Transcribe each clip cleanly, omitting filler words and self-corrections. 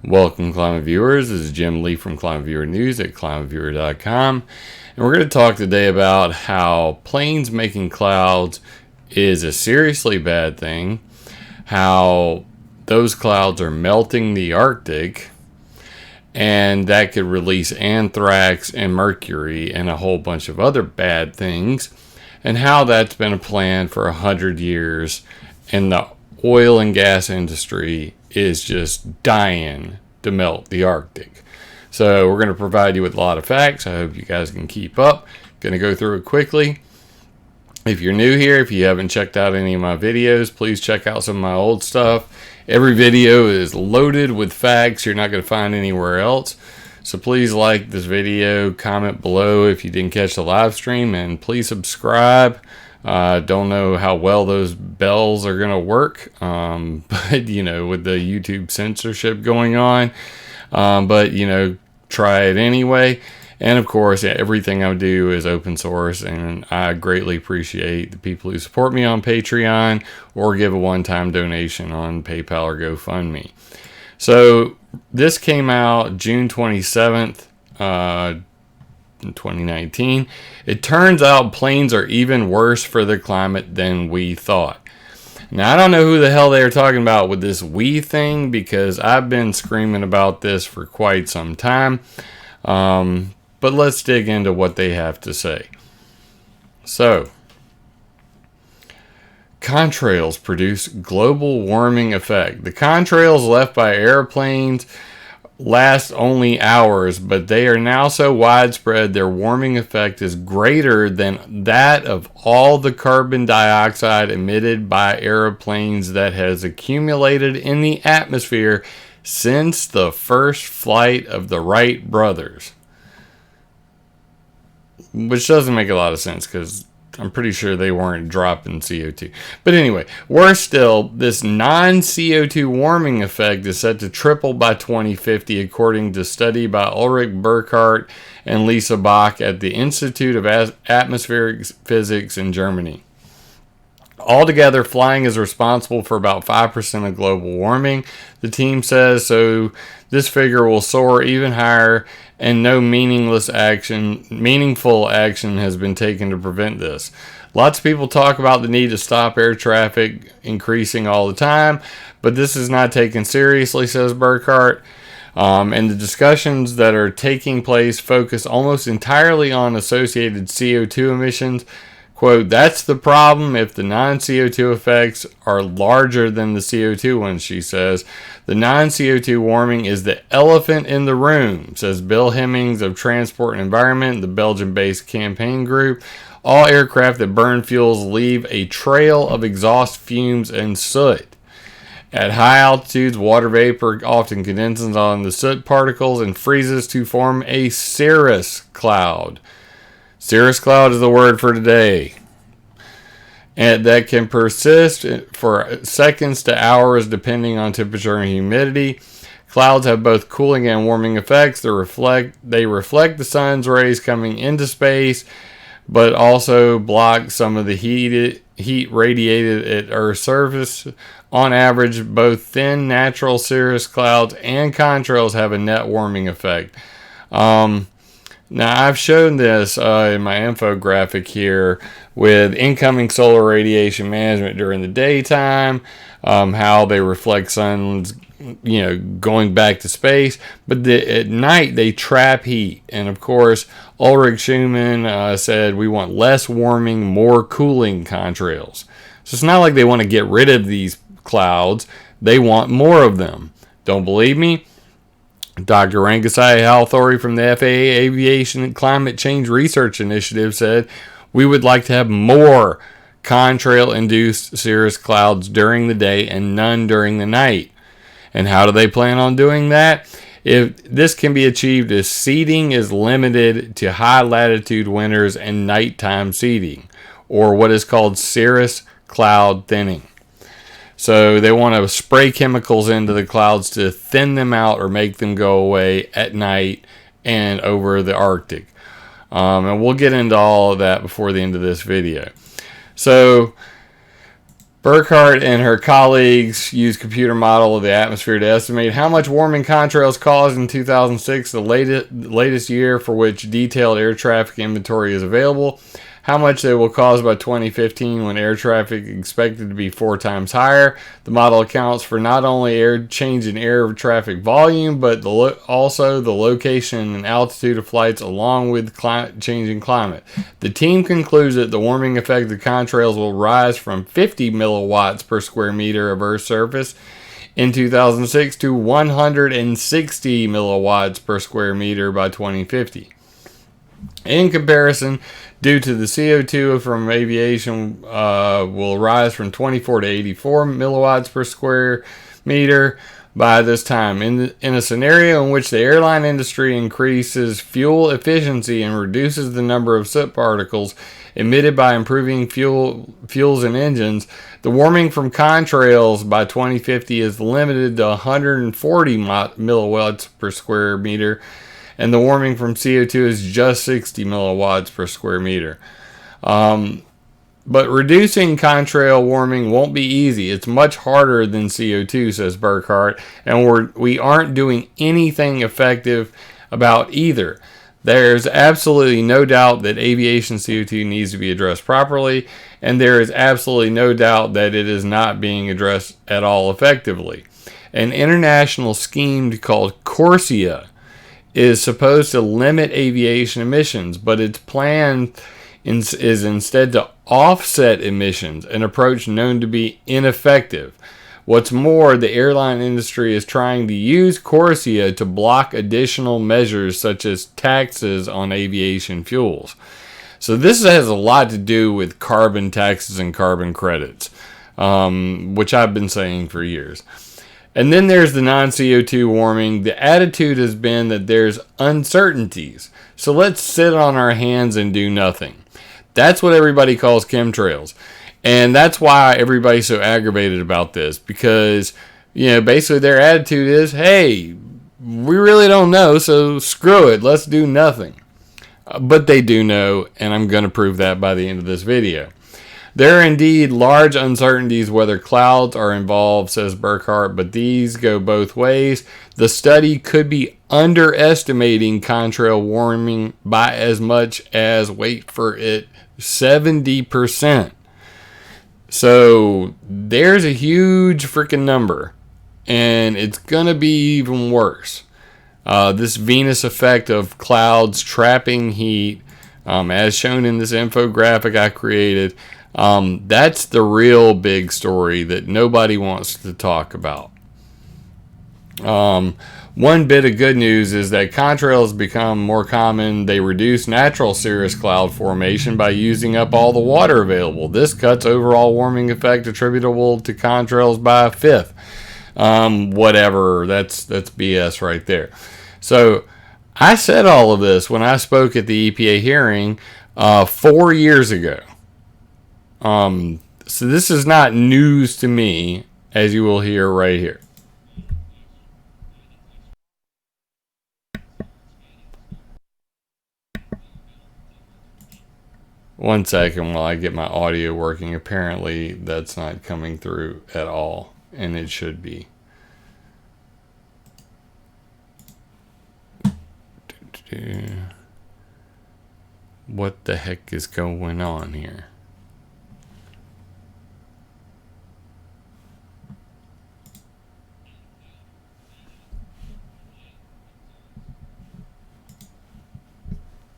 Welcome, Climate Viewers. This is Jim Lee from ClimateViewer News at ClimateViewer.com. And we're going to talk today about how planes making clouds is a seriously bad thing, how those clouds are melting the Arctic, and that could release anthrax and mercury and a whole bunch of other bad things, and how that's been a plan for 100 years, and the oil and gas industry is just dying to melt the Arctic. So we're going to provide you with a lot of facts. I hope you guys can keep up. Going to go through it quickly. If you're new here, if you haven't checked out any of my videos, please check out some of my old stuff. Every video is loaded with facts you're not going to find anywhere else. So please like this video, comment below if you didn't catch the live stream, and please subscribe. Don't know how well those bells are going to work, but you know, with the YouTube censorship going on, but you know, try it anyway. And of course, everything I do is open source, and I greatly appreciate the people who support me on Patreon or give a one-time donation on PayPal or GoFundMe. So this came out June 27th, 2019. It turns out planes are even worse for the climate than we thought. Now, I don't know who the hell they are talking about with this "we" thing, because I've been screaming about this for quite some time. But let's dig into what they have to say. So, contrails produce global warming effect. The contrails left by airplanes last only hours, but they are now so widespread their warming effect is greater than that of all the carbon dioxide emitted by airplanes that has accumulated in the atmosphere since the first flight of the Wright brothers. Which doesn't make a lot of sense, because I'm pretty sure they weren't dropping CO2. But anyway, worse still, this non-CO2 warming effect is set to triple by 2050, according to a study by Ulrich Burkhardt and Lisa Bach at the Institute of Atmospheric Physics in Germany. Altogether, flying is responsible for about 5% of global warming, the team says, so this figure will soar even higher, and no meaningful action has been taken to prevent this. Lots of people talk about the need to stop air traffic increasing all the time, but this is not taken seriously, says Burkhardt. And the discussions that are taking place focus almost entirely on associated CO2 emissions. Quote, that's the problem if the non-CO2 effects are larger than the CO2 ones, she says. The non-CO2 warming is the elephant in the room, says Bill Hemmings of Transport and Environment, the Belgian-based campaign group. All aircraft that burn fuels leave a trail of exhaust fumes and soot. At high altitudes, water vapor often condenses on the soot particles and freezes to form a cirrus cloud. Cirrus cloud is the word for today. And that can persist for seconds to hours depending on temperature and humidity. Clouds have both cooling and warming effects. They reflect the sun's rays coming into space, but also block some of the heat radiated at Earth's surface. On average, both thin natural cirrus clouds and contrails have a net warming effect. Now, I've shown this in my infographic here with incoming solar radiation management during the daytime, how they reflect sun's, going back to space, but at night they trap heat. And of course, Ulrich Schumann said we want less warming, more cooling contrails. So it's not like they want to get rid of these clouds, they want more of them. Don't believe me? Dr. Rangasai Halthori from the FAA Aviation and Climate Change Research Initiative said, we would like to have more contrail-induced cirrus clouds during the day and none during the night. And how do they plan on doing that? If this can be achieved if seeding is limited to high-latitude winters and nighttime seeding, or what is called cirrus cloud thinning. So they want to spray chemicals into the clouds to thin them out or make them go away at night and over the Arctic. And we'll get into all of that before the end of this video. So Burkhardt and her colleagues used computer model of the atmosphere to estimate how much warming contrails caused in 2006, the latest year for which detailed air traffic inventory is available, how much they will cause by 2015 when air traffic is expected to be 4 times higher. The model accounts for not only change in air traffic volume, but also the location and altitude of flights along with changing climate. The team concludes that the warming effect of contrails will rise from 50 milliwatts per square meter of Earth's surface in 2006 to 160 milliwatts per square meter by 2050. In comparison, due to the CO2 from aviation will rise from 24 to 84 milliwatts per square meter by this time. In a scenario in which the airline industry increases fuel efficiency and reduces the number of soot particles emitted by improving fuels and engines, the warming from contrails by 2050 is limited to 140 milliwatts per square meter, and the warming from CO2 is just 60 milliwatts per square meter. But reducing contrail warming won't be easy. It's much harder than CO2, says Burkhardt, and we aren't doing anything effective about either. There's absolutely no doubt that aviation CO2 needs to be addressed properly, and there is absolutely no doubt that it is not being addressed at all effectively. An international scheme called CORSIA is supposed to limit aviation emissions, but its plan is instead to offset emissions, an approach known to be ineffective. What's more, the airline industry is trying to use CORSIA to block additional measures such as taxes on aviation fuels. So this has a lot to do with carbon taxes and carbon credits, which I've been saying for years. And then there's the non-CO2 warming. The attitude has been that there's uncertainties. So let's sit on our hands and do nothing. That's what everybody calls chemtrails. And that's why everybody's so aggravated about this. Because, basically their attitude is, hey, we really don't know, so screw it. Let's do nothing. But they do know, and I'm going to prove that by the end of this video. There are indeed large uncertainties whether clouds are involved, says Burkhardt, but these go both ways. The study could be underestimating contrail warming by as much as, wait for it, 70%. So there's a huge freaking number, and it's going to be even worse. This Venus effect of clouds trapping heat, as shown in this infographic I created, that's the real big story that nobody wants to talk about. One bit of good news is that contrails become more common. They reduce natural cirrus cloud formation by using up all the water available. This cuts overall warming effect attributable to contrails by a fifth. Whatever, that's BS right there. So I said all of this when I spoke at the EPA hearing 4 years ago. So this is not news to me, as you will hear right here. One second while I get my audio working. Apparently that's not coming through at all, and it should be. What the heck is going on here?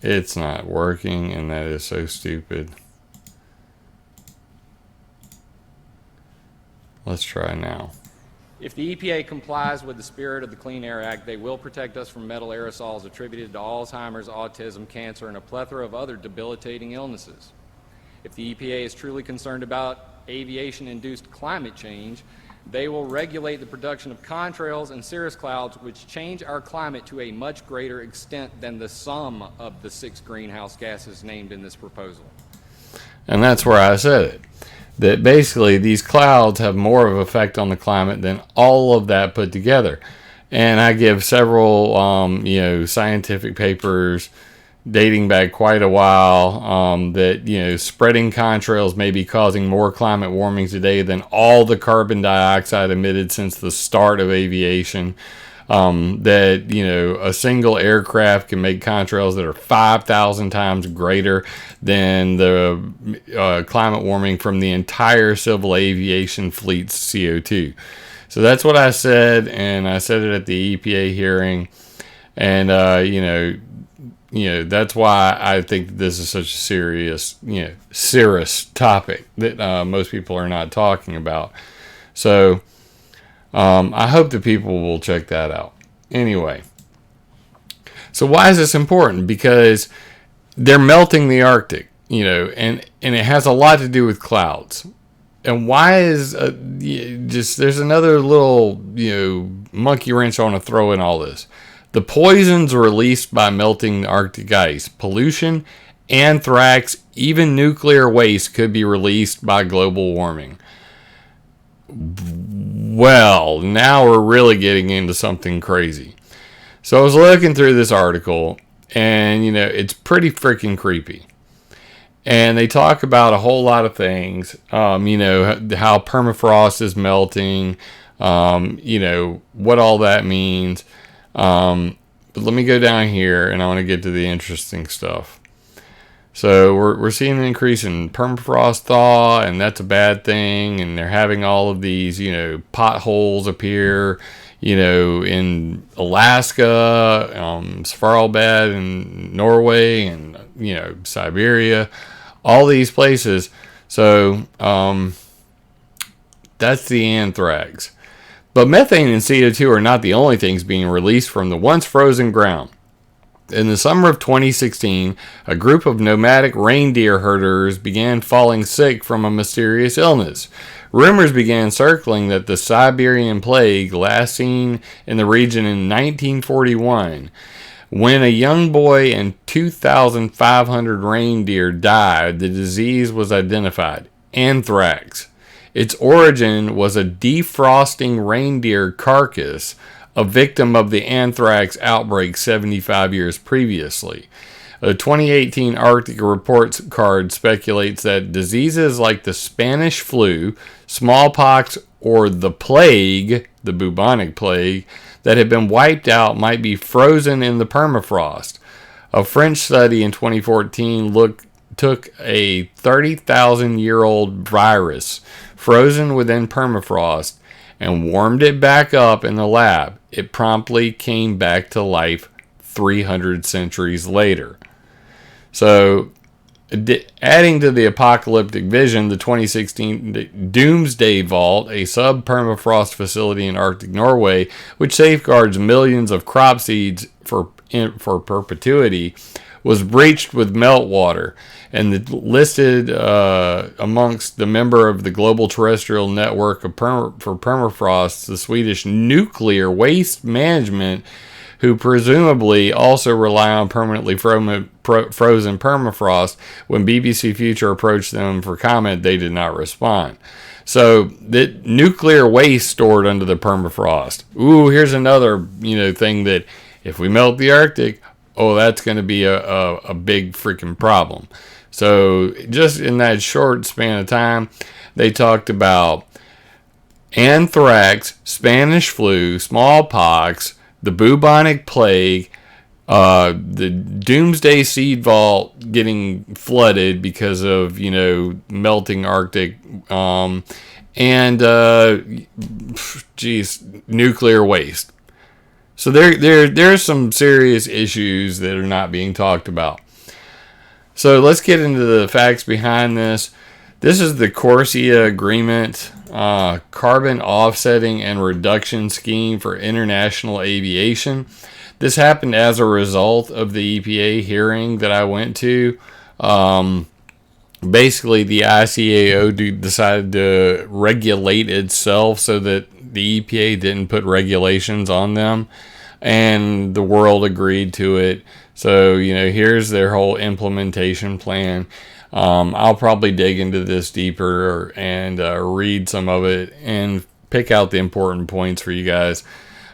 It's not working, and that is so stupid. Let's try now. If the EPA complies with the spirit of the Clean Air Act, they will protect us from metal aerosols attributed to Alzheimer's, autism, cancer, and a plethora of other debilitating illnesses. If the EPA is truly concerned about aviation-induced climate change, they will regulate the production of contrails and cirrus clouds, which change our climate to a much greater extent than the sum of the 6 greenhouse gases named in this proposal. And that's where I said it. That basically these clouds have more of an effect on the climate than all of that put together. And I give several, scientific papers dating back quite a while, that, spreading contrails may be causing more climate warming today than all the carbon dioxide emitted since the start of aviation. That, a single aircraft can make contrails that are 5,000 times greater than the climate warming from the entire civil aviation fleet's CO2. So that's what I said, and I said it at the EPA hearing. And, that's why I think this is such a serious, Cirrus topic that most people are not talking about. So I hope that people will check that out. Anyway, so why is this important? Because they're melting the Arctic, and it has a lot to do with clouds. And why is there's another little, monkey wrench I want to throw in all this. The poisons released by melting the Arctic ice, pollution, anthrax, even nuclear waste could be released by global warming. Well, now we're really getting into something crazy. So I was looking through this article, and, it's pretty freaking creepy. And they talk about a whole lot of things, how permafrost is melting, what all that means. But let me go down here, and I want to get to the interesting stuff. So we're seeing an increase in permafrost thaw, and that's a bad thing. And they're having all of these, potholes appear, in Alaska, Svalbard in Norway, and, Siberia, all these places. So that's the anthrax. But methane and CO2 are not the only things being released from the once frozen ground. In the summer of 2016, a group of nomadic reindeer herders began falling sick from a mysterious illness. Rumors began circling that the Siberian plague, last seen in the region in 1941, when a young boy and 2,500 reindeer died, the disease was identified: anthrax. Its origin was a defrosting reindeer carcass, a victim of the anthrax outbreak 75 years previously. A 2018 Arctic Reports card speculates that diseases like the Spanish flu, smallpox, or the plague, the bubonic plague, that had been wiped out might be frozen in the permafrost. A French study in 2014 took a 30,000-year-old virus frozen within permafrost and warmed it back up in the lab. It promptly came back to life 300 centuries later. So, adding to the apocalyptic vision, the 2016 Doomsday Vault, a sub-permafrost facility in Arctic Norway, which safeguards millions of crop seeds for perpetuity, was breached with meltwater, and listed amongst the member of the Global Terrestrial Network for Permafrost, the Swedish Nuclear Waste Management, who presumably also rely on permanently frozen permafrost. When BBC Future approached them for comment, they did not respond. So, the nuclear waste stored under the permafrost. Ooh, here's another thing that if we melt the Arctic, that's going to be a big freaking problem. So, just in that short span of time, they talked about anthrax, Spanish flu, smallpox, the bubonic plague, the Doomsday Seed Vault getting flooded because of, melting Arctic, and nuclear waste. So there's some serious issues that are not being talked about. So let's get into the facts behind this. This is the CORSIA Agreement, Carbon Offsetting and Reduction Scheme for International Aviation. This happened as a result of the EPA hearing that I went to. Basically, the ICAO decided to regulate itself so that the EPA didn't put regulations on them, and the world agreed to it. So, here's their whole implementation plan. I'll probably dig into this deeper and read some of it and pick out the important points for you guys.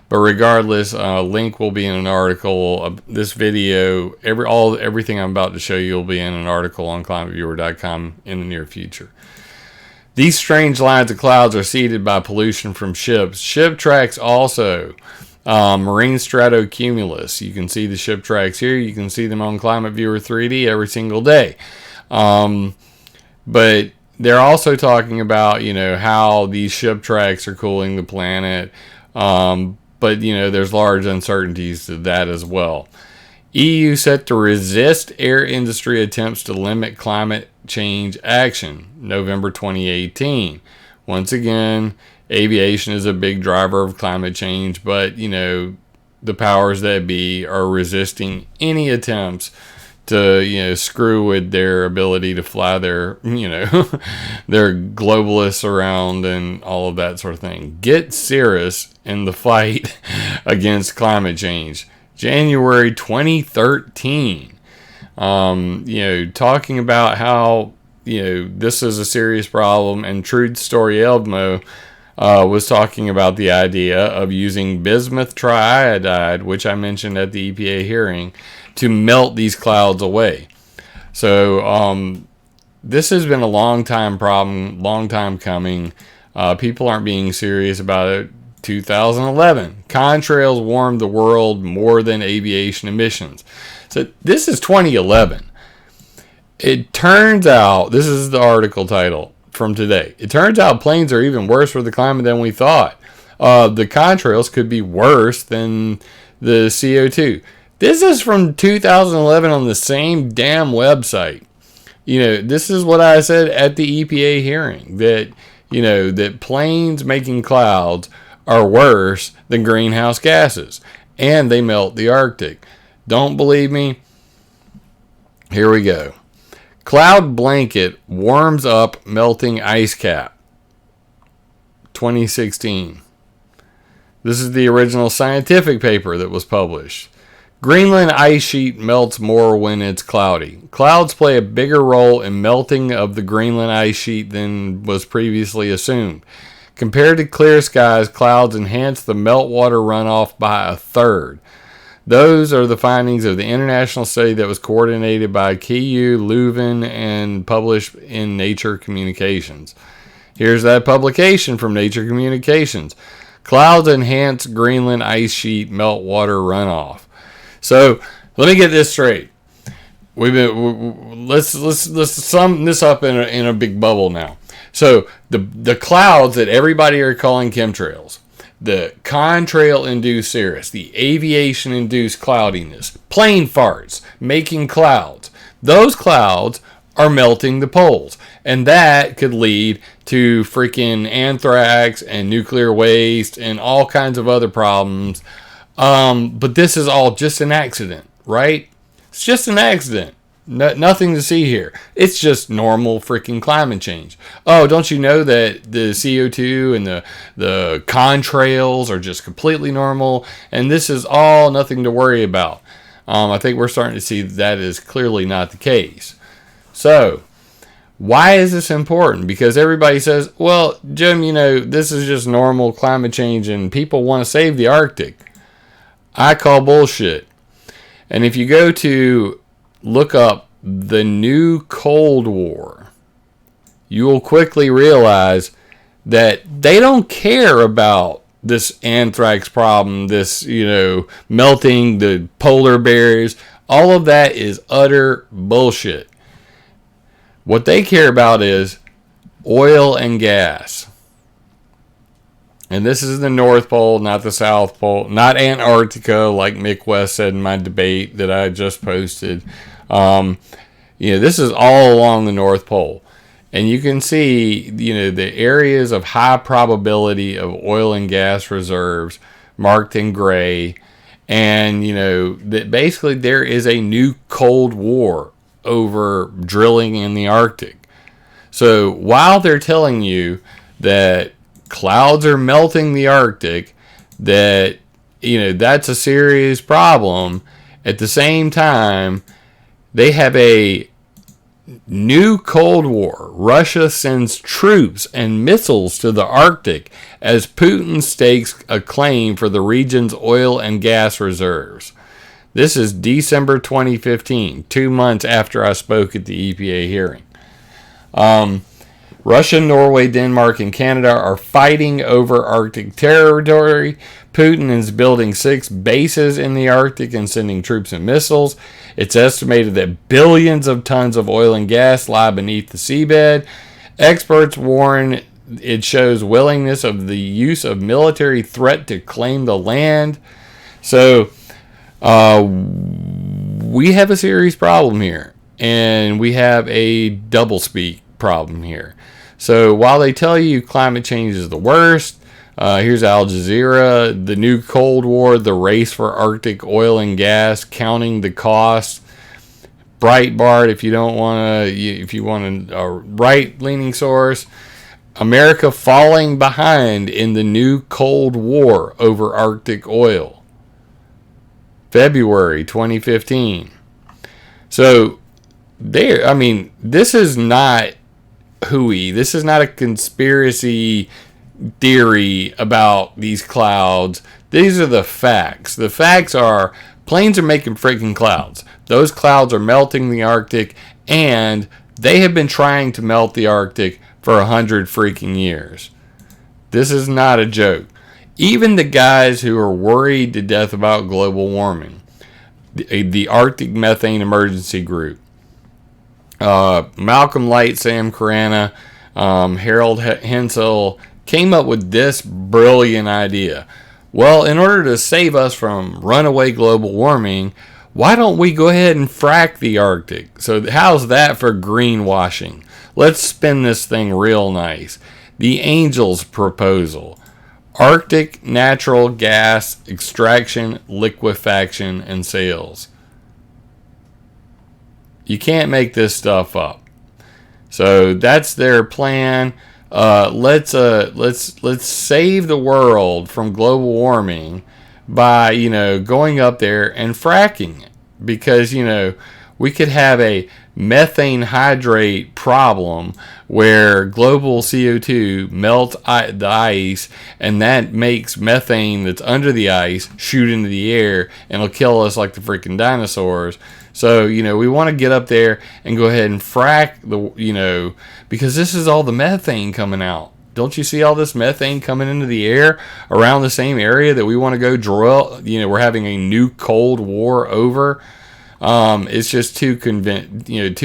But regardless, link will be in an article. This video, everything I'm about to show you will be in an article on ClimateViewer.com in the near future. These strange lines of clouds are seeded by pollution from ships. Ship tracks also. Marine stratocumulus. You can see the ship tracks here. You can see them on ClimateViewer 3D every single day. But they're also talking about, how these ship tracks are cooling the planet. But, there's large uncertainties to that as well. EU set to resist air industry attempts to limit climate change action, November 2018. Once again, aviation is a big driver of climate change, but, the powers that be are resisting any attempts to, screw with their ability to fly their, their globalists around and all of that sort of thing. Get Cirrus in the fight against climate change. January 2013. Talking about how, this is a serious problem, and Trude Story-Elmo was talking about the idea of using bismuth triiodide, which I mentioned at the EPA hearing, to melt these clouds away. So this has been a long time problem, long time coming. People aren't being serious about it. 2011, contrails warmed the world more than aviation emissions. So this is 2011. It turns out, this is the article title from today. It turns out planes are even worse for the climate than we thought. The contrails could be worse than the CO2. This is from 2011 on the same damn website. This is what I said at the EPA hearing, that, that planes making clouds are worse than greenhouse gases, and they melt the Arctic. Don't believe me? Here we go. Cloud blanket warms up melting ice cap. 2016. This is the original scientific paper that was published. Greenland ice sheet melts more when it's cloudy. Clouds play a bigger role in melting of the Greenland ice sheet than was previously assumed. Compared to clear skies, clouds enhance the meltwater runoff by a third. Those are the findings of the international study that was coordinated by KU Leuven and published in Nature Communications. Here's that publication from Nature Communications. Clouds enhance Greenland ice sheet meltwater runoff. So let me get this straight. Let's sum this up in a big bubble now. So the clouds that everybody are calling chemtrails, the contrail-induced cirrus, the aviation-induced cloudiness, plane farts, making clouds, those clouds are melting the poles. And that could lead to freaking anthrax and nuclear waste and all kinds of other problems. But this is all just an accident, right? It's just an accident. Nothing to see here. It's just normal freaking climate change. Oh, don't you know that the CO2 and the contrails are just completely normal? And this is all nothing to worry about. I think we're starting to see that is clearly not the case. So, why is this important? Because everybody says, well, Jim, this is just normal climate change and people want to save the Arctic. I call bullshit. And if you go to look up the new Cold War, you will quickly realize that they don't care about this anthrax problem, this, melting the polar bears. All of that is utter bullshit. What they care about is oil and gas. And this is the North Pole, not the South Pole, not Antarctica, like Mick West said in my debate that I just posted. This is all along the North Pole. And you can see, the areas of high probability of oil and gas reserves marked in gray. And, that basically there is a new Cold War over drilling in the Arctic. So while they're telling you that clouds are melting the Arctic, that, that's a serious problem, at the same time, they have a New Cold War. Russia sends troops and missiles to the Arctic as Putin stakes a claim for the region's oil and gas reserves. This is December 2015, 2 months after I spoke at the EPA hearing. Russia, Norway, Denmark, and Canada are fighting over Arctic territory. Putin is building 6 bases in the Arctic and sending troops and missiles. It's estimated that billions of tons of oil and gas lie beneath the seabed. Experts warn it shows willingness of the use of military threat to claim the land. So, we have a serious problem here, and we have a doublespeak problem here. So while they tell you climate change is the worst, here's Al Jazeera, the new Cold War, the race for Arctic oil and gas, counting the cost. Breitbart, if you want a right-leaning source, America falling behind in the new Cold War over Arctic oil. February 2015. So this is not hooey. This is not a conspiracy theory about these clouds. These are the facts. The facts are planes are making freaking clouds. Those clouds are melting the Arctic, and they have been trying to melt the Arctic for 100 freaking years. This is not a joke. Even the guys who are worried to death about global warming, the Arctic Methane Emergency Group, Malcolm Light, Sam Carana, Harold Hensel came up with this brilliant idea. Well, in order to save us from runaway global warming, why don't we go ahead and frack the Arctic? So how's that for greenwashing? Let's spin this thing real nice. The Angels proposal. Arctic natural gas extraction, liquefaction, and sales. You can't make this stuff up. So that's their plan. Let's save the world from global warming by going up there and fracking it, because we could have a methane hydrate problem where global CO2 melts the ice, and that makes methane that's under the ice shoot into the air and it'll kill us like the freaking dinosaurs. So, we want to get up there and go ahead and frack because this is all the methane coming out. Don't you see all this methane coming into the air around the same area that we want to go drill? We're having a new Cold War over. It's just too convenient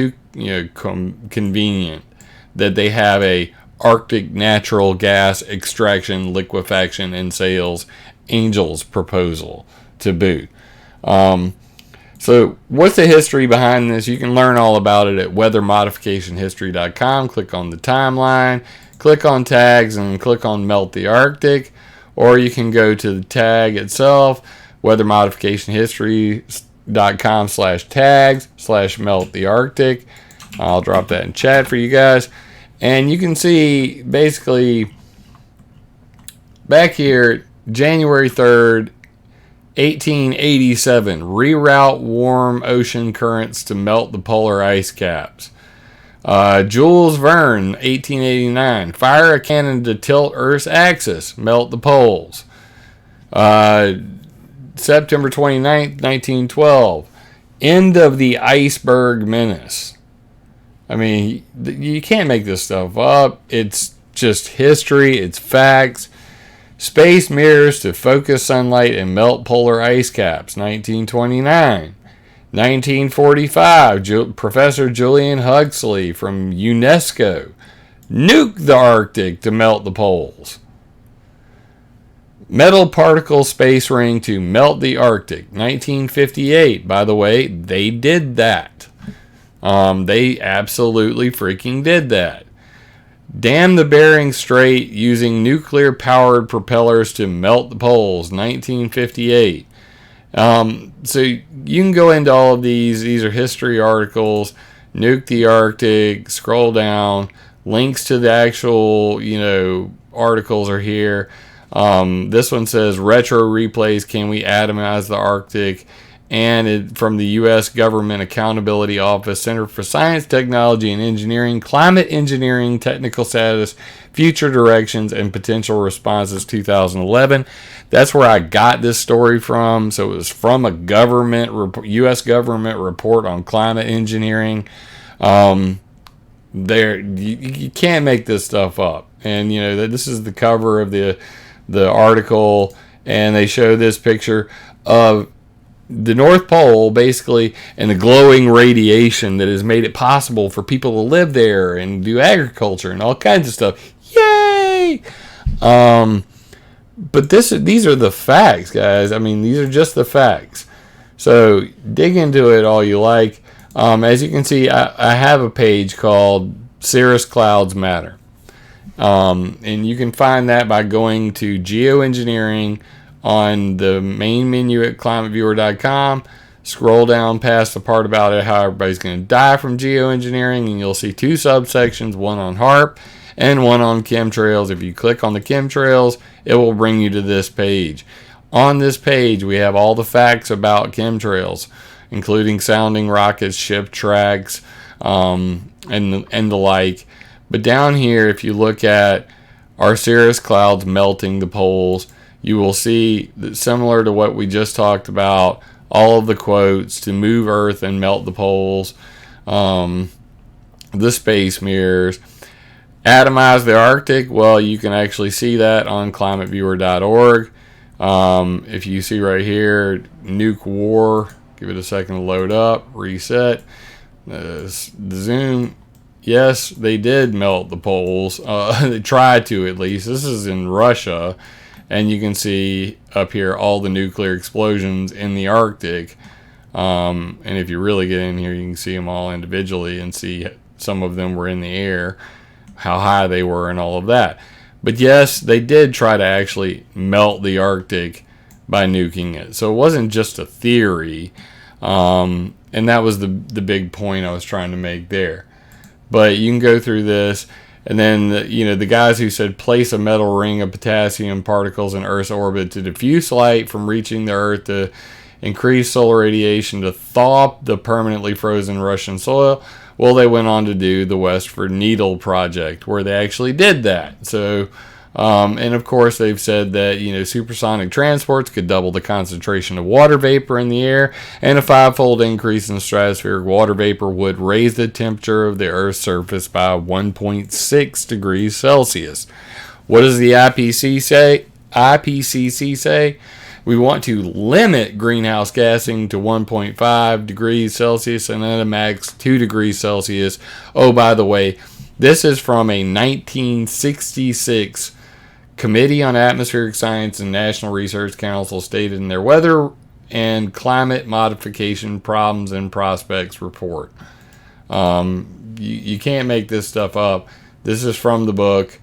that they have a Arctic natural gas extraction, liquefaction, and sales Angels proposal to boot. So what's the history behind this? You can learn all about it at weathermodificationhistory.com. Click on the timeline, click on tags, and click on Melt the Arctic. Or you can go to the tag itself, weathermodificationhistory.com/tags/melt the Arctic. I'll drop that in chat for you guys. And you can see basically back here, January 3rd, 1887, reroute warm ocean currents to melt the polar ice caps. Jules Verne, 1889, fire a cannon to tilt Earth's axis, melt the poles. September 29th, 1912, end of the iceberg menace. I mean, you can't make this stuff up. It's just history. It's facts. Space mirrors to focus sunlight and melt polar ice caps, 1929. 1945, Professor Julian Huxley from UNESCO. Nuke the Arctic to melt the poles. Metal particle space ring to melt the Arctic, 1958. By the way, they did that. They absolutely freaking did that. Dam the Bering Strait using nuclear-powered propellers to melt the poles, 1958. So you can go into all of these. These are history articles. Nuke the Arctic. Scroll down. Links to the actual, articles are here. This one says retro replays. Can we atomize the Arctic? from the U.S. Government Accountability Office, Center for Science, Technology, and Engineering, Climate Engineering, Technical Status, Future Directions, and Potential Responses 2011. That's where I got this story from. So it was from a U.S. government report on climate engineering. You can't make this stuff up. And, this is the cover of the article, and they show this picture of the North Pole, basically, and the glowing radiation that has made it possible for people to live there and do agriculture and all kinds of stuff. Yay! But these are the facts, guys. I mean, these are just the facts. So dig into it all you like. As you can see, I have a page called Cirrus Clouds Matter. And you can find that by going to geoengineering on the main menu at ClimateViewer.com. Scroll down past the part about it, how everybody's going to die from geoengineering, and you'll see 2 subsections, one on HARP and one on chemtrails. If you click on the chemtrails, it will bring you to this page. On this page, we have all the facts about chemtrails, including sounding rockets, ship tracks, and the like. But down here, if you look at our cirrus clouds melting the poles, you will see that, similar to what we just talked about, all of the quotes to move Earth and melt the poles, the space mirrors, atomize the Arctic. Well, you can actually see that on climateviewer.org. If you see right here, nuke war, give it a second to load up, reset, the zoom. Yes, they did melt the poles. They tried to, at least. This is in Russia. And you can see up here all the nuclear explosions in the Arctic. And if you really get in here, you can see them all individually and see some of them were in the air, how high they were and all of that. But yes, they did try to actually melt the Arctic by nuking it. So it wasn't just a theory. And that was the big point I was trying to make there. But you can go through this. And then, the guys who said place a metal ring of potassium particles in Earth's orbit to diffuse light from reaching the Earth, to increase solar radiation, to thaw the permanently frozen Russian soil. Well, they went on to do the Westford Needle Project, where they actually did that. So, and of course, they've said that, supersonic transports could double the concentration of water vapor in the air, and a 5-fold increase in stratospheric water vapor would raise the temperature of the Earth's surface by 1.6 degrees Celsius. What does the IPCC say? We want to limit greenhouse gassing to 1.5 degrees Celsius and at a max 2 degrees Celsius. Oh, by the way, this is from a 1966 Committee on Atmospheric Science and National Research Council stated in their Weather and Climate Modification Problems and Prospects report. You can't make this stuff up. This is from the book.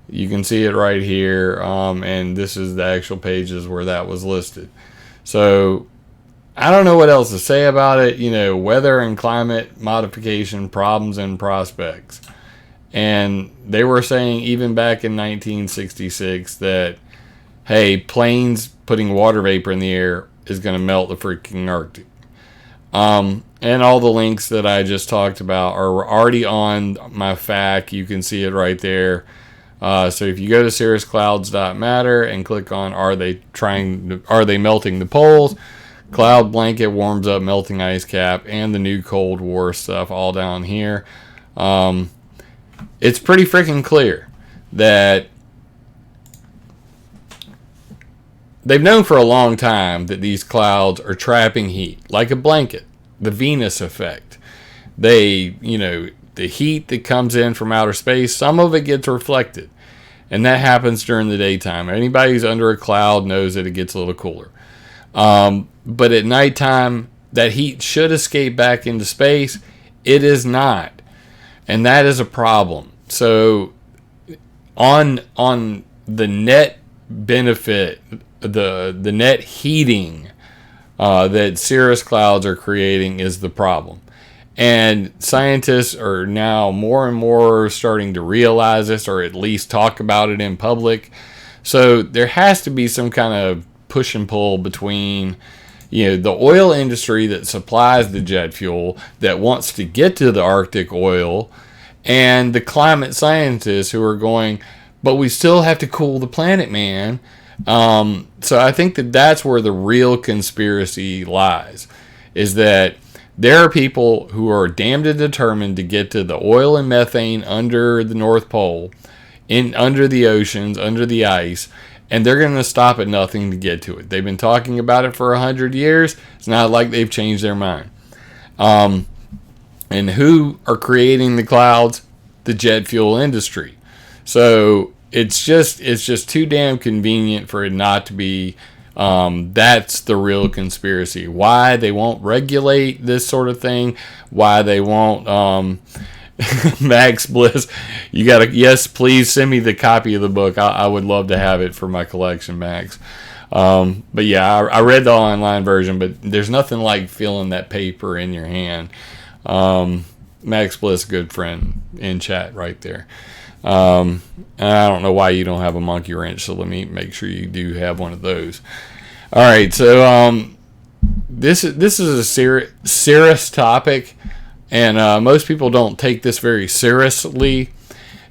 You can see it right here, and this is the actual pages where that was listed. So I don't know what else to say about it. Weather and climate modification problems and prospects. And they were saying even back in 1966 that, hey, planes putting water vapor in the air is going to melt the freaking Arctic. And all the links that I just talked about are already on my FAQ. You can see it right there. So if you go to cirrusclouds.matter and click on are they melting the poles, cloud blanket warms up melting ice cap, and the new Cold War stuff all down here. It's pretty freaking clear that they've known for a long time that these clouds are trapping heat like a blanket, the Venus effect. The heat that comes in from outer space, some of it gets reflected, and that happens during the daytime. Anybody who's under a cloud knows that it gets a little cooler. But at nighttime, that heat should escape back into space. It is not. And that is a problem. So on the net benefit, the net heating that cirrus clouds are creating is the problem. And scientists are now more and more starting to realize this, or at least talk about it in public. So there has to be some kind of push and pull between, the oil industry that supplies the jet fuel that wants to get to the Arctic oil, and the climate scientists who are going, but we still have to cool the planet, man. So I think that that's where the real conspiracy lies, is that there are people who are damned and determined to get to the oil and methane under the North Pole, under the oceans, under the ice, and they're going to stop at nothing to get to it. They've been talking about it for 100 years. It's not like they've changed their mind. And who are creating the clouds? The jet fuel industry. So it's just too damn convenient for it not to be. That's the real conspiracy. Why they won't regulate this sort of thing? Why they won't? Max Bliss, you gotta, yes, please send me the copy of the book. I would love to have it for my collection, Max. But yeah, I read the online version, but there's nothing like feeling that paper in your hand. Max Bliss, good friend in chat right there. And I don't know why you don't have a monkey wrench, so let me make sure you do have one of those. All right, so this is a serious topic, and most people don't take this very seriously,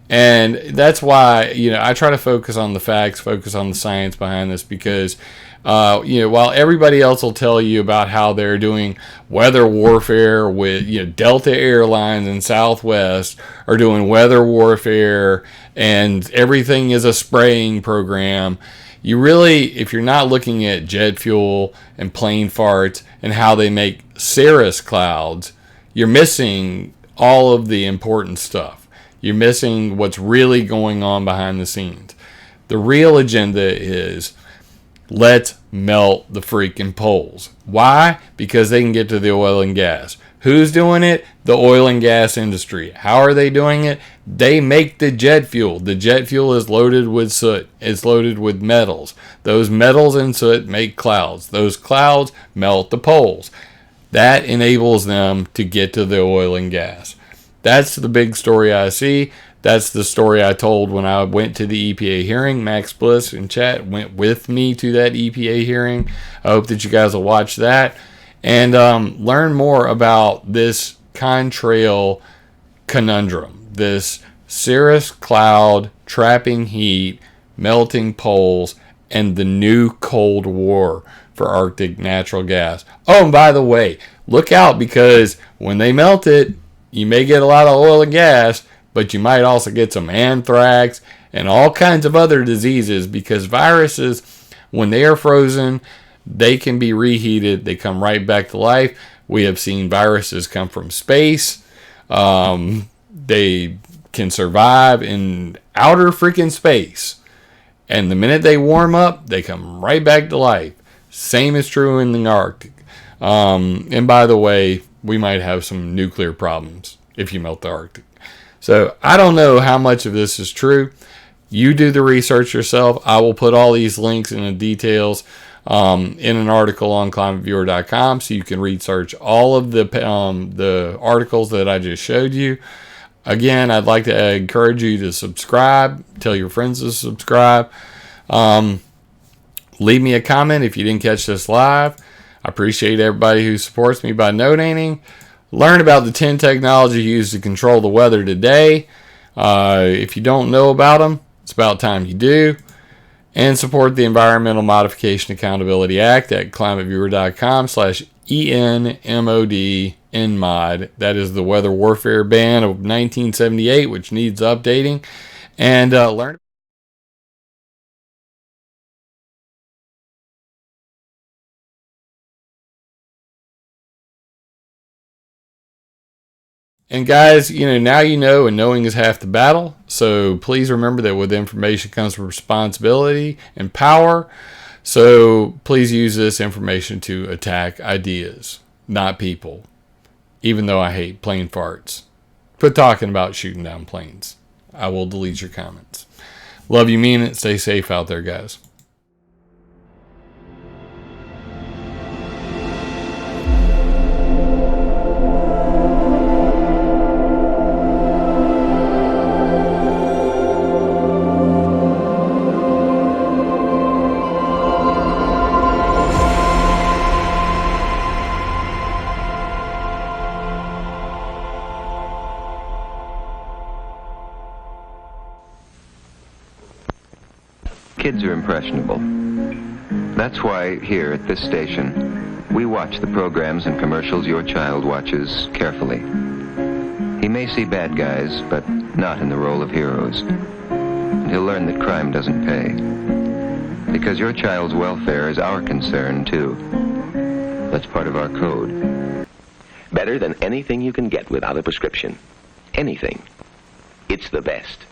and that's why I try to focus on the facts, focus on the science behind this, because while everybody else will tell you about how they're doing weather warfare with Delta Airlines and Southwest are doing weather warfare and everything is a spraying program, you really, if you're not looking at jet fuel and plane farts and how they make cirrus clouds, you're missing all of the important stuff. You're missing what's really going on behind the scenes. The real agenda is, let's melt the freaking poles. Why? Because they can get to the oil and gas. Who's doing it? The oil and gas industry. How are they doing it? They make the jet fuel. The jet fuel is loaded with soot. It's loaded with metals. Those metals and soot make clouds. Those clouds melt the poles. That enables them to get to the oil and gas. That's the big story I see. That's the story I told when I went to the EPA hearing. Max Bliss in chat went with me to that EPA hearing. I hope that you guys will watch that and learn more about this contrail conundrum, this cirrus cloud trapping heat, melting poles, and the new Cold War for Arctic natural gas. Oh, and by the way, look out, because when they melt it, you may get a lot of oil and gas, but you might also get some anthrax and all kinds of other diseases, because viruses, when they are frozen, they can be reheated. They come right back to life. We have seen viruses come from space. They can survive in outer freaking space. And the minute they warm up, they come right back to life. Same is true in the Arctic. And by the way, we might have some nuclear problems if you melt the Arctic. So I don't know how much of this is true. You do the research yourself. I will put all these links and the details in an article on ClimateViewer.com, so you can research all of the articles that I just showed you. Again, I'd like to encourage you to subscribe. Tell your friends to subscribe. Leave me a comment if you didn't catch this live. I appreciate everybody who supports me by donating. Learn about the 10 technologies used to control the weather today. If you don't know about them, it's about time you do. And support the Environmental Modification Accountability Act at climateviewer.com/ENMOD. That is the weather warfare ban of 1978, which needs updating. And learn. And guys, now you know, and knowing is half the battle. So please remember that with information comes responsibility and power. So please use this information to attack ideas, not people. Even though I hate plane farts. Quit talking about shooting down planes. I will delete your comments. Love you, mean it. Stay safe out there, guys. impressionable. That's why here at this station, we watch the programs and commercials your child watches carefully. He may see bad guys, but not in the role of heroes. And he'll learn that crime doesn't pay. Because your child's welfare is our concern, too. That's part of our code. Better than anything you can get without a prescription. Anything. It's the best.